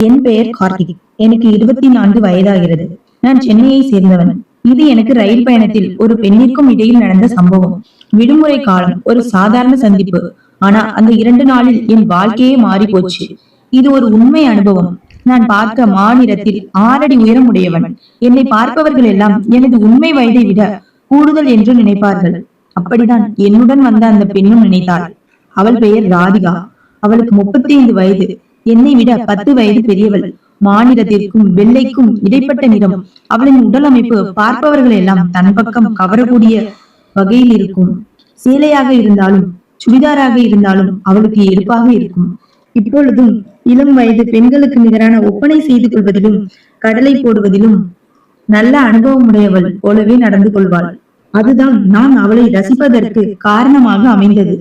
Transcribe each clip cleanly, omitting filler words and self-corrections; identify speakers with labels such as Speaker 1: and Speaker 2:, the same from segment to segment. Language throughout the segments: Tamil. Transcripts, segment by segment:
Speaker 1: என் பெயர் கார்த்திக். எனக்கு 24 வயதாகிறது. நான் சென்னையை சேர்ந்தவன். இது எனக்கு ரயில் பயணத்தில் ஒரு பெண்ணிற்கும் இடையில் நடந்த சம்பவம். விடுமுறை காலம், ஒரு சாதாரண சந்திப்பு. ஆனா அந்த 2 நாளில் என் வாழ்க்கையே மாறி போச்சு. இது ஒரு உண்மை அனுபவம். நான் பார்க்க மாநிலத்தில் 6 அடி உயரம் உடையவன். என்னை பார்ப்பவர்கள் எல்லாம் எனது உண்மை வயதை விட கூடுதல் என்று நினைப்பார்கள். அப்படிதான் என்னுடன் வந்த அந்த பெண்ணும் நினைத்தாள். அவள் பெயர் ராதிகா. அவளுக்கு 35 வயது. என்னை விட 10 வயது பெரியவள். மாநிலத்திற்கும் வெள்ளைக்கும் இடைப்பட்ட நிறம். அவளின் உடல் அமைப்பு பார்ப்பவர்கள் எல்லாம் தன் பக்கம் கவரக்கூடிய வகையில் இருக்கும். சேலையாக இருந்தாலும் சுடிதாராக இருந்தாலும் அவளுக்கு எடுப்பாக இருக்கும். இப்பொழுதும் இளம் வயது பெண்களுக்கு நிகரான ஒப்பனை செய்து கொள்வதிலும் கடலை போடுவதிலும் நல்ல அனுபவம் உடையவள் போலவே நடந்து கொள்வாள். அதுதான் நான் அவளை ரசிப்பதற்கு காரணமாக அமைந்தது.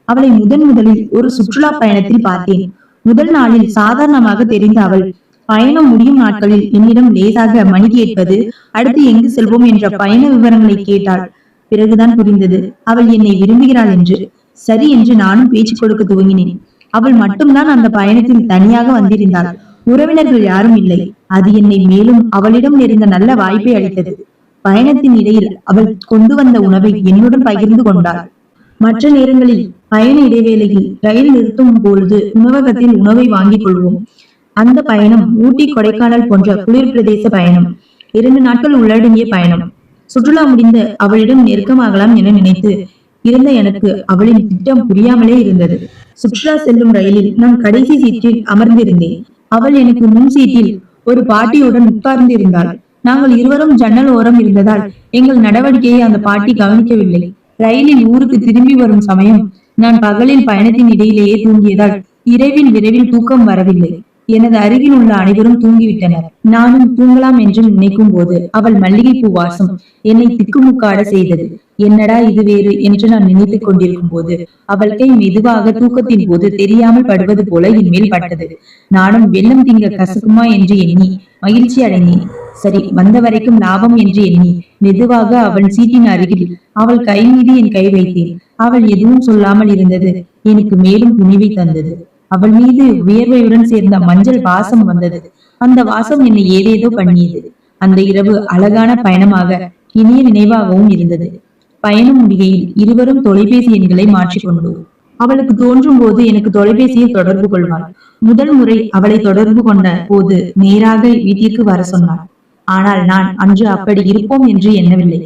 Speaker 1: அவளை முதலில் ஒரு சுற்றுலா பயணத்தில் பார்த்தேன். முதல் நாளில் சாதாரணமாக தெரிந்த அவள் பயணம் முடியும் நாட்களில் என்னிடம் லேசாக மணி கேட்பது, அடுத்து எங்கு செல்வோம் என்ற பயண விவரங்களை கேட்டாள். பிறகுதான் புரிந்தது அவள் என்னை விரும்புகிறாள் என்று. சரி என்று நானும் பேச்சு கொடுக்க துவங்கினேன். அவள் மட்டும்தான் அந்த பயணத்தில் தனியாக வந்திருந்தாள். உறவினர்கள் யாரும் இல்லை. அது என்னை மேலும் அவளிடம் நெருங்க நல்ல வாய்ப்பை அளித்தது. பயணத்தின் இடையில் அவள் கொண்டு வந்த உணவை என்னுடன் பகிர்ந்து கொண்டாள். மற்ற நேரங்களில் பயண இடைவேளையில் ரயில் நிறுத்தும் பொழுது உணவகத்தில் உணவை வாங்கிக் கொள்வோம். அந்த பயணம் ஊட்டி, கொடைக்கானல் போன்ற குளிர் பிரதேச பயணம். 2 நாட்கள் உள்ளடங்கிய பயணம். சுற்றுலா முடிந்து அவளிடம் நெருக்கமாகலாம் என நினைத்து இருந்த எனக்கு அவளின் திட்டம் புரியாமலே இருந்தது. சுற்றுலா செல்லும் ரயிலில் நான் கடைசி சீட்டில் அமர்ந்திருந்தேன். அவள் எனக்கு முன் சீட்டில் ஒரு பாட்டியுடன் உட்கார்ந்து இருந்தாள். நாங்கள் இருவரும் ஜன்னல் ஓரம் இருந்ததால் எங்கள் நடவடிக்கையை அந்த பாட்டி கவனிக்கவில்லை. ரயிலில் ஊருக்கு திரும்பி வரும் சமயம் நான் பகலில் பயணத்தின் இடையிலேயே தூங்கியதால் இரவில் விரைவில் தூக்கம் வரவில்லை. எனது அருகில் உள்ள அனைவரும் தூங்கிவிட்டனர். நானும் தூங்கலாம் என்று நினைக்கும் போது அவள் மல்லிகைப்பூ வாசம் என்னை திக்குமுக்காட செய்தது. என்னடா இது வேறு என்று நான் நினைத்துக் கொண்டிருக்கும் போது அவள் கை மெதுவாக தூக்கத்தின் போது தெரியாமல் படுவது போல என் மேல் பட்டது. நானும் வெள்ளம் திங்க கசக்குமா என்று எண்ணி மகிழ்ச்சி அடைந்தேன். சரி, வந்த வரைக்கும் லாபம் என்று எண்ணி மெதுவாக அவள் சீட்டின் அருகில் அவள் கை மீது என் கை வைத்தேன். அவள் எதுவும் சொல்லாமல் இருந்தது எனக்கு மேலும் துணிவை தந்தது. அவள் மீது வியர்வையுடன் சேர்ந்த மஞ்சள் வாசம் வந்தது. அந்த வாசம் என்னை ஏதேதோ பண்ணியது. அந்த இரவு அழகான பயணமாக இனிய நினைவாகவும் இருந்தது. பயணம் முடிகையில் இருவரும் தொலைபேசி எண்களை மாற்றிக்கொண்டோம். அவளுக்கு தோன்றும் போது எனக்கு தொலைபேசியை தொடர்பு கொள்வாள். முதல் முறை அவளை தொடர்பு கொண்ட போது நேராக வீட்டிற்கு வர சொன்னாள். ஆனால் நான் அன்று அப்படி இருப்போம் என்று எண்ணவில்லை.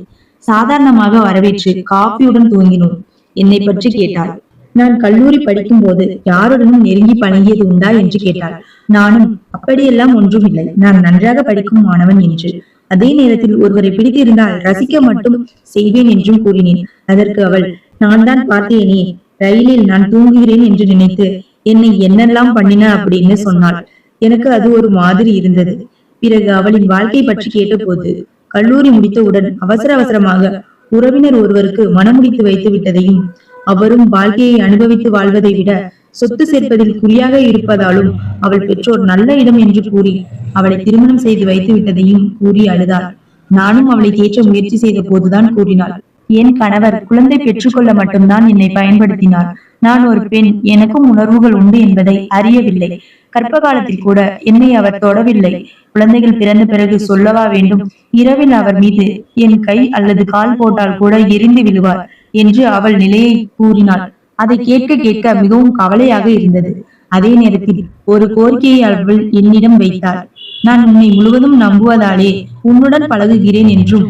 Speaker 1: சாதாரணமாக வரவேற்று காஃபியுடன் துவங்கினோம். என்னை பற்றி கேட்டாள். நான் கல்லூரி படிக்கும் போது யாருடனும் நெருங்கி பழகியது உண்டா என்று கேட்டாள். நானும் அப்படியெல்லாம் ஒன்றும் இல்லை, நான் நன்றாக படிக்கும் மாணவன் என்று. அதே நேரத்தில் ஒருவரை பிடித்திருந்தால் ரசிக்க மட்டும் செய்வேன் என்றும் கூறினேன். அதற்கு அவள், நான் தான் பார்த்தேனே, ரயிலில் நான் தூங்குகிறேன் என்று நினைத்து என்னை என்னெல்லாம் பண்ணின அப்படின்னு சொன்னாள். எனக்கு அது ஒரு மாதிரி இருந்தது. பிறகு அவளின் வாழ்க்கை பற்றி கேட்டபோது கல்லூரி முடித்தவுடன் அவசரமாக உறவினர் ஒருவருக்கு மனமுடித்து வைத்து விட்டதையும் அவரும் வாழ்க்கையை அனுபவித்து வாழ்வதை விட சொத்து சேர்ப்பதில் குறியாக இருப்பதாலும் அவள் பெற்றோர் நல்ல இடம் என்று கூறி அவளை திருமணம் செய்து வைத்து விட்டதையும் கூறி அழுதாள். நானும் அவளை தேற்ற முயற்சி செய்த போதுதான் கூறினாள், என் கணவர் குழந்தை பெற்றுக்கொள்ள மட்டும்தான் என்னை பயன்படுத்தினார். நான் ஒரு பெண், எனக்கும் உணர்வுகள் உண்டு என்பதை அறியவில்லை. கர்ப்ப காலத்தில் கூட என்னை அவர் தொடவில்லை. குழந்தைகள் பிறந்த பிறகு சொல்லவா வேண்டும், இரவில் அவர் மீது என் கை அல்லது கால் போட்டால் கூட எரிந்து விழுவார் என்று அவள் நிலையை கூறினாள். அதை கேட்க மிகவும் கவலையாக இருந்தது. அதே நேரத்தில் ஒரு கோரிக்கையை அவள் என்னிடம் வைத்தாள். நான் உன்னை முழுவதும் நம்புவதாலே உன்னுடன் பழகுகிறேன் என்றும்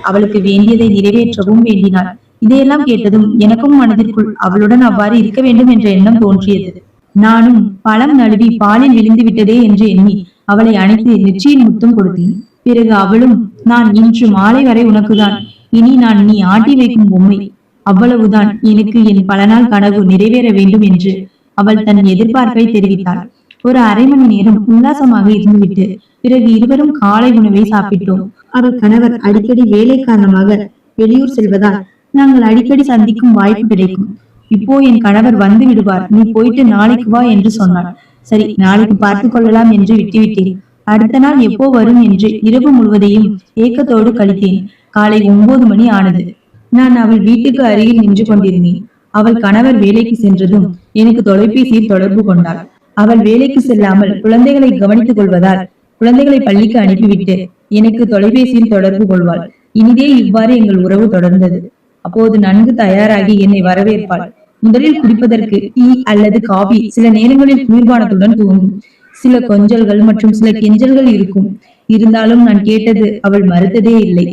Speaker 1: அவளுக்கு வேண்டியதை நிறைவேற்றவும் வேண்டினாள். இதையெல்லாம் கேட்டதும் எனக்கும் மனதிற்குள் அவளுடன் அவ்வாறு இருக்க வேண்டும் என்ற எண்ணம் தோன்றியது. நானும் பழம் நழுவி பாலில் விழுந்து விட்டதே என்று எண்ணி அவளை அணைத்து நெற்றியில் முத்தம் கொடுத்தேன். பிறகு அவளும், நான் இன்று மாலை வரை உனக்குதான், இனி நான் நீ ஆட்டி வைக்கும் பொம்மை, அவ்வளவுதான், எனக்கு என் பல நாள் கனவு நிறைவேற வேண்டும் என்று அவள் தன் எதிர்பார்ப்பை தெரிவித்தாள். ஒரு அரை மணி நேரம் உல்லாசமாக இருந்துவிட்டு பிறகு இருவரும் காலை உணவை சாப்பிட்டோம். அவள் கணவர் அடிக்கடி வேலை காரணமாக வெளியூர் செல்வதால் நாங்கள் அடிக்கடி சந்திக்கும் வாய்ப்பு கிடைக்கும். இப்போ என் கணவர் வந்து விடுவார், நீ போயிட்டு நாளைக்கு வா என்று சொன்னாள். சரி, நாளைக்கு பார்த்து கொள்ளலாம் என்று விட்டுவிட்டேன். அடுத்த நாள் எப்போ வரும் என்று இரவு முழுவதையும் ஏக்கத்தோடு கழித்தேன். காலை 9 மணி ஆனது. நான் அவள் வீட்டுக்கு அருகில் நின்று கொண்டிருந்தேன். அவள் கணவர் வேலைக்கு சென்றதும் எனக்கு தொலைபேசியில் தொடர்பு கொண்டாள். அவள் வேலைக்கு செல்லாமல் குழந்தைகளை கவனித்துக் கொள்வதால் குழந்தைகளை பள்ளிக்கு அனுப்பிவிட்டு எனக்கு தொலைபேசியில் தொடர்பு கொள்வாள். இனிதே இவ்வாறு எங்கள் உறவு தொடர்ந்தது. அப்போது நன்கு தயாராகி என்னை வரவேற்பாள். முதலில் குடிப்பதற்கு டீ அல்லது காபி, சில நேரங்களில் குளிர்பானத்துடன் துவங்கும். சில கொஞ்சல்கள் மற்றும் சில கெஞ்சல்கள் இருக்கும். இருந்தாலும் நான் கேட்டது அவள் மறுத்ததே இல்லை.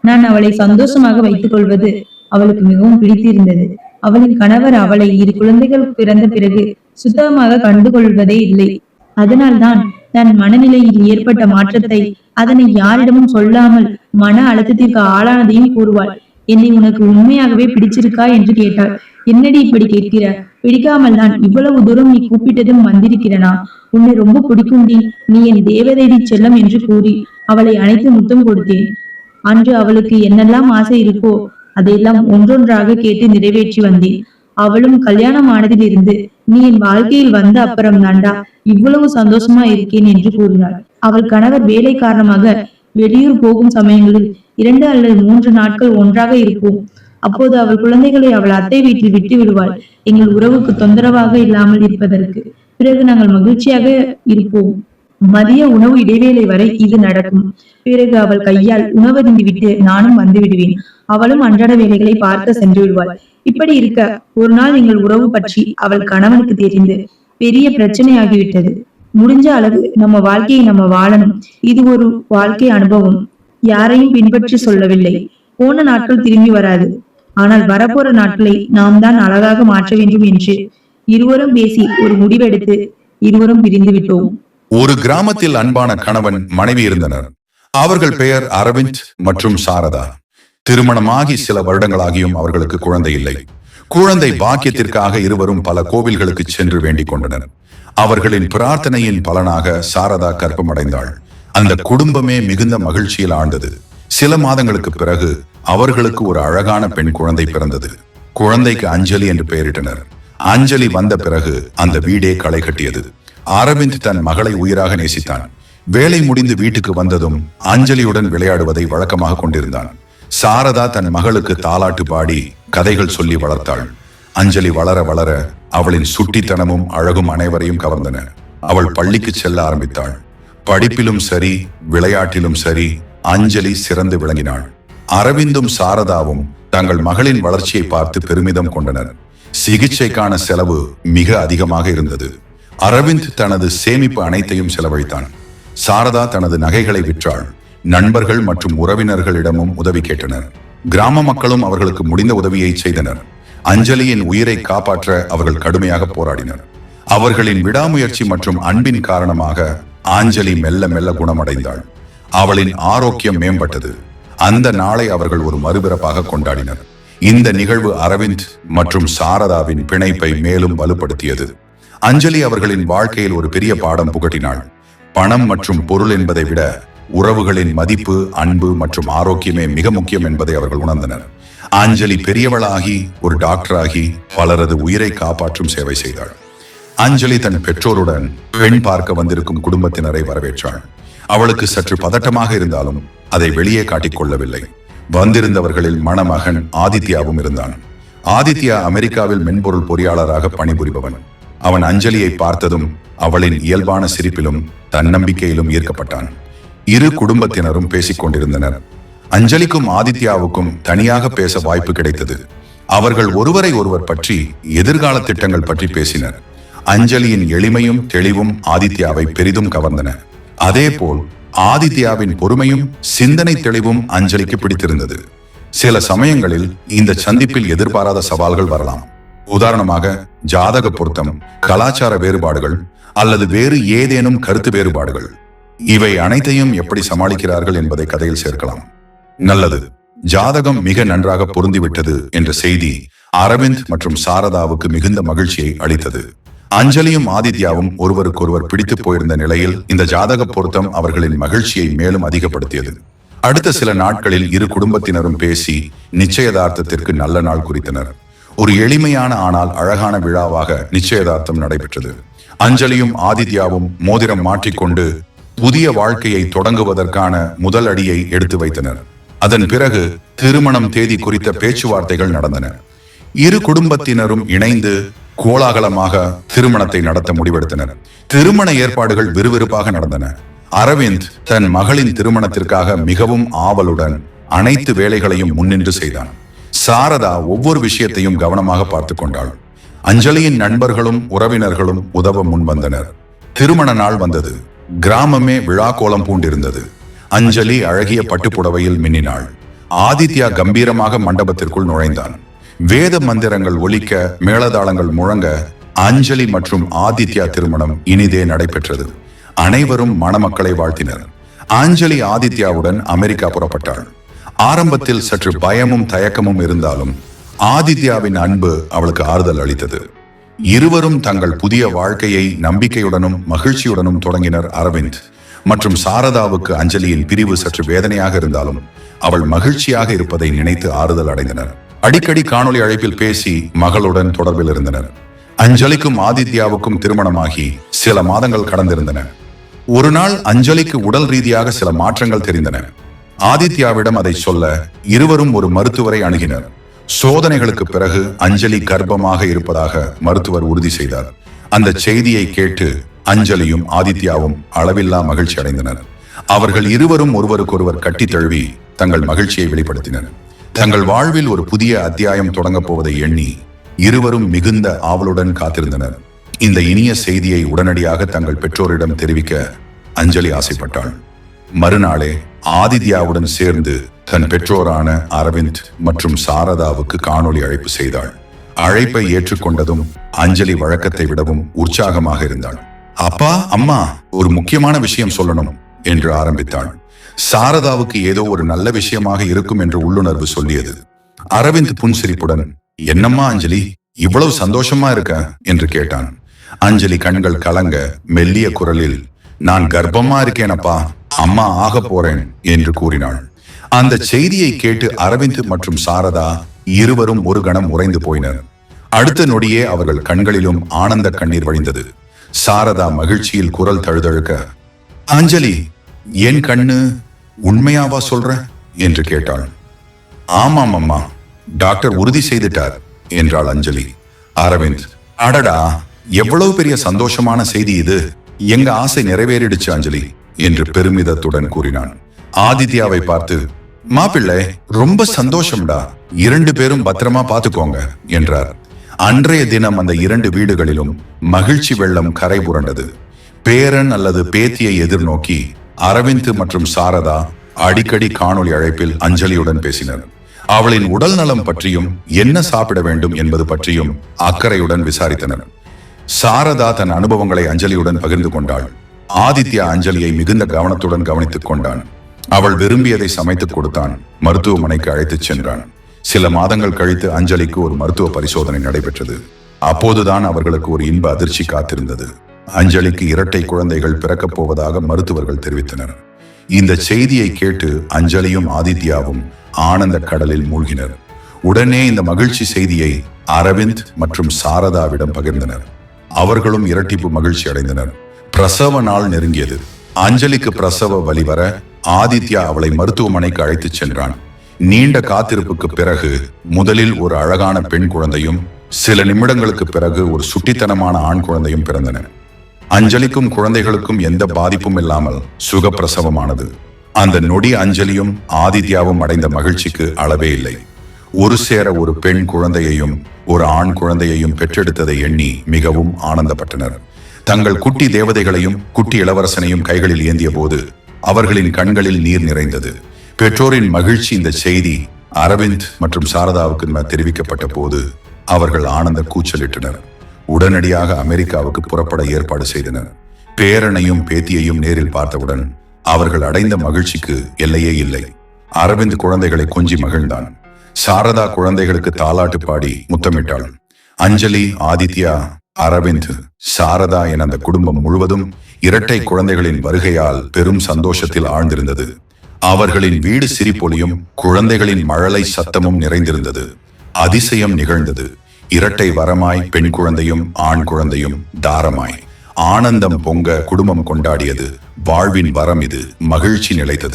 Speaker 1: நான் அவளை சந்தோஷமாக வைத்துக் கொள்வது அவளுக்கு மிகவும் பிடித்திருந்தது. அவளின் கணவர் அவளை 2 குழந்தைகள் பிறந்த பிறகு சுத்தமாக கண்டுகொள்வதே இல்லை. அதனால்தான் தன் மனநிலையில் ஏற்பட்ட மாற்றத்தை அதனை யாரிடமும் சொல்லாமல் மன அழுத்தத்திற்கு ஆளானதையும் கூறுவாள். என்னை உனக்கு உண்மையாகவே பிடிச்சிருக்கா என்று கேட்டாள். என்னடி இப்படி கேட்கிற? பிடிக்காமல் தான் இவ்வளவு தூரம் நீ கூப்பிட்டதும் வந்திருக்கிறனா? உன்னை ரொம்ப பிடிக்கும்டி, நீ என் தேவதைடி செல்லம் என்று கூறி அவளை அணைத்து முத்தம் கொடுத்தேன். அன்று அவளுக்கு என்னெல்லாம் ஆசை இருக்கோ அதையெல்லாம் ஒன்றொன்றாக கேட்டு நிறைவேற்றி வந்தேன். அவளும் கல்யாணம் ஆனதிலிருந்து நீ என் வாழ்க்கையில் வந்த அப்புறம் தாண்டா இவ்வளவு சந்தோஷமா இருக்கேன் என்று கூறினாள். அவள் கணவர் வேலை காரணமாக வெளியூர் போகும் சமயங்களில் 2 அல்லது 3 நாட்கள் ஒன்றாக இருப்போம். அப்போது அவள் குழந்தைகளை அவள் அத்தை வீட்டில் விட்டு விடுவாள், எங்கள் உறவுக்கு தொந்தரவாக இல்லாமல் இருப்பதற்கு. பிறகு நாங்கள் மகிழ்ச்சியாக இருப்போம். மதிய உணவு இடைவேளை வரை இது நடக்கும். பிறகு அவள் கையால் உணவருந்தி விட்டு நானும் வந்து விடுவேன். அவளும் அன்றாட வேலைகளை பார்க்க சென்று விடுவாள். இப்படி இருக்க ஒரு நாள் எங்கள் உறவு பற்றி அவள் கணவனுக்கு தெரிந்து பெரிய பிரச்சனையாகிவிட்டது. முடிஞ்ச அளவு நம்ம வாழ்க்கையை நம்ம வாழணும். இது ஒரு வாழ்க்கை அனுபவம். யாரையும் பின்பற்றி சொல்லவில்லை. போன நாட்கள் திரும்பி வராது. ஆனால் வரப்போற நாட்களை நாம் தான் அழகாக மாற்ற வேண்டும் என்று இருவரும் பேசி ஒரு முடிவெடுத்து இருவரும் பிரிந்து விட்டோம்.
Speaker 2: ஒரு கிராமத்தில் அன்பான கணவன் மனைவி இருந்தனர். அவர்கள் பெயர் அரவிந்த் மற்றும் சாரதா. திருமணமாகி சில வருடங்களாகியும் அவர்களுக்கு குழந்தை இல்லை. குழந்தை பாக்கியத்திற்காக இருவரும் பல கோவில்களுக்கு சென்று வேண்டிக் கொண்டனர். அவர்களின் பிரார்த்தனையின் பலனாக சாரதா கர்ப்பமடைந்தாள். அந்த குடும்பமே மிகுந்த மகிழ்ச்சியில் ஆழ்ந்தது. சில மாதங்களுக்கு பிறகு அவர்களுக்கு ஒரு அழகான பெண் குழந்தை பிறந்தது. குழந்தைக்கு அஞ்சலி என்று பெயரிட்டனர். அஞ்சலி வந்த பிறகு அந்த வீடே களை கட்டியது. அரவிந்த் தன் மகளை உயிராக நேசித்தான். வேலை முடிந்து வீட்டுக்கு வந்ததும் அஞ்சலியுடன் விளையாடுவதை வழக்கமாக கொண்டிருந்தான். சாரதா தன் மகளுக்கு தாலாட்டு பாடி கதைகள் சொல்லி வளர்த்தாள். அஞ்சலி வளர வளர அவளின் சுட்டித்தனமும் அழகும் அனைவரையும் கவர்ந்தன. அவள் பள்ளிக்கு செல்ல ஆரம்பித்தாள். படிப்பிலும் சரி விளையாட்டிலும் சரி அஞ்சலி சிறந்து விளங்கினாள். அரவிந்தும் சாரதாவும் தங்கள் மகளின் வளர்ச்சியை பார்த்து பெருமிதம் கொண்டனர். சிகிச்சைக்கான செலவு மிக அதிகமாக இருந்தது. அரவிந்த் தனது சேமிப்பு அனைத்தையும் செலவழித்தான். சாரதா தனது நகைகளை விற்றாள். நண்பர்கள் மற்றும் உறவினர்களிடமும் உதவி கேட்டனர். கிராம மக்களும் அவர்களுக்கு முடிந்த உதவியை செய்தனர். அஞ்சலியின் உயிரை காப்பாற்ற அவர்கள் கடுமையாக போராடினர். அவர்களின் விடாமுயற்சி மற்றும் அன்பின் காரணமாக அஞ்சலி மெல்ல மெல்ல குணமடைந்தாள். அவளின் ஆரோக்கியம் மேம்பட்டது. அந்த நாளை அவர்கள் ஒரு மறுபிறப்பாக கொண்டாடினர். இந்த நிகழ்வு அரவிந்த் மற்றும் சாரதாவின் பிணைப்பை மேலும் வலுப்படுத்தியது. அஞ்சலி அவர்களின் வாழ்க்கையில் ஒரு பெரிய பாடம் புகட்டினாள். பணம் மற்றும் பொருள் என்பதை விட உறவுகளின் மதிப்பு, அன்பு மற்றும் ஆரோக்கியமே மிக முக்கியம் என்பதை அவர்கள் உணர்ந்தனர். அஞ்சலி பெரியவளாகி ஒரு டாக்டராகி பலரது உயிரை காப்பாற்றும் சேவை செய்தாள். அஞ்சலி தன் பெற்றோருடன் பெண் பார்க்க வந்திருக்கும் குடும்பத்தினரை வரவேற்றாள். அவளுக்கு சற்று பதட்டமாக இருந்தாலும் அதை வெளியே காட்டிக் கொள்ளவில்லை. வந்திருந்தவர்களில் மணமகன் ஆதித்யாவும் இருந்தான். ஆதித்யா அமெரிக்காவில் மென்பொருள் பொறியாளராக பணிபுரிபவன். அவன் அஞ்சலியை பார்த்ததும் அவளின் இயல்பான சிரிப்பிலும் தன்னம்பிக்கையிலும் ஈர்க்கப்பட்டான். இரு குடும்பத்தினரும் பேசிக் கொண்டிருந்தனர். அஞ்சலிக்கும் ஆதித்யாவுக்கும் தனியாக பேச வாய்ப்பு கிடைத்தது. அவர்கள் ஒருவரை ஒருவர் பற்றி எதிர்கால திட்டங்கள் பற்றி பேசினர். அஞ்சலியின் எளிமையும் தெளிவும் ஆதித்யாவை பெரிதும் கவர்ந்தன. அதேபோல் ஆதித்யாவின் பொறுமையும் சிந்தனை தெளிவும் அஞ்சலிக்கு பிடித்திருந்தது. சில சமயங்களில் இந்த சந்திப்பில் எதிர்பாராத சவால்கள் வரலாம். உதாரணமாக ஜாதக பொருத்தம், கலாச்சார வேறுபாடுகள் அல்லது வேறு ஏதேனும் கருத்து வேறுபாடுகள். இவை அனைத்தையும் எப்படி சமாளிக்கிறார்கள் என்பதை கதையில் சேர்க்கலாம். நல்லது. ஜாதகம் மிக நன்றாக பொருந்திவிட்டது என்ற செய்தி அரவிந்த் மற்றும் சாரதாவுக்கு மிகுந்த மகிழ்ச்சியை அளித்தது. அஞ்சலியும் ஆதித்யாவும் ஒருவருக்கொருவர் பிடித்து போயிருந்த நிலையில் இந்த ஜாதக பொருத்தம் அவர்களின் மகிழ்ச்சியை மேலும் அதிகப்படுத்தியது. அடுத்த சில நாட்களில் இரு குடும்பத்தினரும் பேசி நிச்சயதார்த்தத்திற்கு நல்ல நாள் குறித்தனர். ஒரு எளிமையான ஆனால் அழகான விழாவாக நிச்சயதார்த்தம் நடைபெற்றது. அஞ்சலியும் ஆதித்யாவும் மோதிரம் மாற்றிக்கொண்டு புதிய வாழ்க்கையை தொடங்குவதற்கான முதல் அடியை எடுத்து வைத்தனர். அதன் பிறகு திருமணம் தேதி குறித்த பேச்சுவார்த்தைகள் நடந்தன. இரு குடும்பத்தினரும் இணைந்து கோலாகலமாக திருமணத்தை நடத்த முடிவெடுத்தனர். திருமண ஏற்பாடுகள் விறுவிறுப்பாக நடந்தன. அரவிந்த் தன் மகளின் திருமணத்திற்காக மிகவும் ஆவலுடன் அனைத்து வேலைகளையும் முன்னின்று செய்தான். சாரதா ஒவ்வொரு விஷயத்தையும் கவனமாக பார்த்து கொண்டாள். அஞ்சலியின் நண்பர்களும் உறவினர்களும் உதவ முன்வந்தனர். திருமண நாள் வந்தது. கிராமமே விழா கோலம் பூண்டிருந்தது. அஞ்சலி அழகிய பட்டுப்புடவையில் மின்னினாள். ஆதித்யா கம்பீரமாக மண்டபத்திற்குள் நுழைந்தான். வேத மந்திரங்கள் ஒலிக்க, மேளதாளங்கள் முழங்க அஞ்சலி மற்றும் ஆதித்யா திருமணம் இனிதே நடைபெற்றது. அனைவரும் மணமக்களை வாழ்த்தினர். அஞ்சலி ஆதித்யாவுடன் அமெரிக்கா புறப்பட்டாள். ஆரம்பத்தில் சற்று பயமும் தயக்கமும் இருந்தாலும் ஆதித்யாவின் அன்பு அவளுக்கு ஆறுதல் அளித்தது. இருவரும் தங்கள் புதிய வாழ்க்கையை நம்பிக்கையுடனும் மகிழ்ச்சியுடனும் தொடங்கினர். அரவிந்த் மற்றும் சாரதாவுக்கு அஞ்சலியின் பிரிவு சற்று வேதனையாக இருந்தாலும் அவள் மகிழ்ச்சியாக இருப்பதை நினைத்து ஆறுதல் அடைந்தனர். அடிக்கடி காணொலி அழைப்பில் பேசி மகளுடன் தொடர்பில் இருந்தனர். அஞ்சலிக்கும் ஆதித்யாவுக்கும் திருமணமாகி சில மாதங்கள் கடந்திருந்தன. ஒரு நாள் அஞ்சலிக்கு உடல் ரீதியாக சில மாற்றங்கள் தெரிந்தன. ஆதித்யாவிடம் அதை சொல்ல இருவரும் ஒரு மருத்துவரை அணுகினர். சோதனைகளுக்கு பிறகு அஞ்சலி கர்ப்பமாக இருப்பதாக மருத்துவர் உறுதி செய்தார். அந்த செய்தியை கேட்டு அஞ்சலியும் ஆதித்யாவும் அளவில்லா மகிழ்ச்சி அடைந்தனர். அவர்கள் இருவரும் ஒருவருக்கொருவர் கட்டி தழுவி தங்கள் மகிழ்ச்சியை வெளிப்படுத்தினர். தங்கள் வாழ்வில் ஒரு புதிய அத்தியாயம் தொடங்கப் போவதை எண்ணி இருவரும் மிகுந்த ஆவலுடன் காத்திருந்தனர். இந்த இனிய செய்தியை உடனடியாக தங்கள் பெற்றோரிடம் தெரிவிக்க அஞ்சலி ஆசைப்பட்டாள். மறுநாளே ஆதித்யாவுடன் சேர்ந்து தன் பெற்றோரான அரவிந்த் மற்றும் சாரதாவுக்கு காணொலி அழைப்பு செய்தாள். அழைப்பை ஏற்றுக்கொண்டதும் அஞ்சலி வழக்கத்தை விடவும் உற்சாகமாக இருந்தாள். அப்பா, அம்மா, ஒரு முக்கியமான விஷயம் சொல்லணும் என்று ஆரம்பித்தாள். சாரதாவுக்கு ஏதோ ஒரு நல்ல விஷயமாக இருக்கும் என்று உள்ளுணர்வு சொல்லியது. அரவிந்த் புன்சிரிப்புடன், என்னம்மா அஞ்சலி, இவ்வளவு சந்தோஷமா இருக்க என்று கேட்டான். அஞ்சலி கண்கள் கலங்க மெல்லிய குரலில், நான் கர்ப்பமா இருக்கேனப்பா, அம்மா ஆக போறேன் என்று கூறினாள். அந்த செய்தியை கேட்டு அரவிந்த் மற்றும் சாரதா இருவரும் ஒரு கணம் உறைந்து போயினர். அடுத்த நொடியே அவர்கள் கண்களிலும் ஆனந்த கண்ணீர் வழிந்தது. சாரதா மகிழ்ச்சியில் குரல் தழுதழுக்க, அஞ்சலி, என் கண்ணு உண்மையாவா சொல்ற என்று கேட்டாள். ஆமாம் அம்மா, டாக்டர் உறுதி செய்துட்டார் என்றாள் அஞ்சலி. அரவிந்த், அடடா, எவ்வளவு பெரிய சந்தோஷமான செய்தி இது, எங்க ஆசை நிறைவேறிடுச்சு அஞ்சலி என்று பெருமிதத்துடன் கூறினான். ஆதித்யாவை பார்த்து, மாப்பிள்ளை, ரொம்ப சந்தோஷம்டா, 2 பேரும் பத்திரமா பாத்துக்கோங்க என்றார். அன்றைய தினம் அந்த 2 வீடுகளிலும் மகிழ்ச்சி வெள்ளம் கரை புரண்டது. பேரன் அல்லது பேத்தியை எதிர்நோக்கி அரவிந்த் மற்றும் சாரதா அடிக்கடி காணொலி அழைப்பில் அஞ்சலியுடன் பேசினர். அவளின் உடல் நலம் பற்றியும் என்ன சாப்பிட வேண்டும் என்பது பற்றியும் அக்கறையுடன் விசாரித்தனர். சாரதா தன் அனுபவங்களை அஞ்சலியுடன் பகிர்ந்து கொண்டாள். ஆதித்யா அஞ்சலியை மிகுந்த கவனத்துடன் கவனித்துக் கொண்டான். அவள் விரும்பியதை சமைத்துக் கொடுத்தான். மருத்துவமனைக்கு அழைத்துச் சென்றான். சில மாதங்கள் கழித்து அஞ்சலிக்கு ஒரு மருத்துவ பரிசோதனை நடைபெற்றது. அப்போதுதான் அவர்களுக்கு ஒரு இன்ப அதிர்ச்சி காத்திருந்தது. அஞ்சலிக்கு இரட்டை குழந்தைகள் பிறக்கப் போவதாக மருத்துவர்கள் தெரிவித்தனர். இந்த செய்தியை கேட்டு அஞ்சலியும் ஆதித்யாவும் ஆனந்த கடலில் மூழ்கினர். உடனே இந்த மகிழ்ச்சி செய்தியை அரவிந்த் மற்றும் சாரதாவிடம் பகிர்ந்தனர். அவர்களும் இரட்டிப்பு மகிழ்ச்சி அடைந்தனர். பிரசவ நாள் நெருங்கியது. அஞ்சலிக்கு பிரசவ வலி வர ஆதித்யா அவளை மருத்துவமனைக்கு அழைத்துச் சென்றான். நீண்ட காத்திருப்புக்கு பிறகு முதலில் ஒரு அழகான பெண் குழந்தையும் சில நிமிடங்களுக்கு பிறகு ஒரு சுட்டித்தனமான ஆண் குழந்தையும் பிறந்தன. அஞ்சலிக்கும் குழந்தைகளுக்கும் எந்த பாதிப்பும் இல்லாமல் சுகப்பிரசவமானது. அந்த நொடி அஞ்சலியும் ஆதித்யாவும் அடைந்த மகிழ்ச்சிக்கு அளவே இல்லை. ஒரு சேர ஒரு பெண் குழந்தையையும் ஒரு ஆண் குழந்தையையும் பெற்றெடுத்ததை எண்ணி மிகவும் ஆனந்தப்பட்டனர். தங்கள் குட்டி தேவதைகளையும் குட்டி இளவரசனையும் கைகளில் ஏந்திய போது அவர்களின் கண்களில் நீர் நிறைந்தது. பெற்றோரின் மகிழ்ச்சி இந்த செய்தி அரவிந்த் மற்றும் சாரதாவுக்கு தெரிவிக்கப்பட்ட போது அவர்கள் ஆனந்த கூச்சலிட்டனர். உடனடியாக அமெரிக்காவுக்கு புறப்பட ஏற்பாடு செய்தனர். பேரனையும் பேத்தியையும் நேரில் பார்த்தவுடன் அவர்கள் அடைந்த மகிழ்ச்சிக்கு எல்லையே இல்லை. அரவிந்த் குழந்தைகளை கொஞ்சி மகிழ்ந்தான். சாரதா குழந்தைகளுக்கு தாலாட்டு பாடி முத்தமிட்டாள். அஞ்சலி, ஆதித்யா, அரவிந்த், சாரதா என அந்த குடும்பம் முழுவதும் இரட்டை குழந்தைகளின் வருகையால் பெரும் சந்தோஷத்தில் ஆழ்ந்திருந்தது. அவர்களின் வீடு சிரிப்பொலியும் குழந்தைகளின் மழலை சத்தமும் நிறைந்திருந்தது. அதிசயம் நிகழ்ந்தது. இரட்டை வரமாய் பெண் குழந்தையும் ஆண் குழந்தையும் தாரமாய் ஆனந்தம் பொங்க குடும்பம் கொண்டாடியது. வாழ்வின் வரம் இது. மகிழ்ச்சி நிலைத்தது.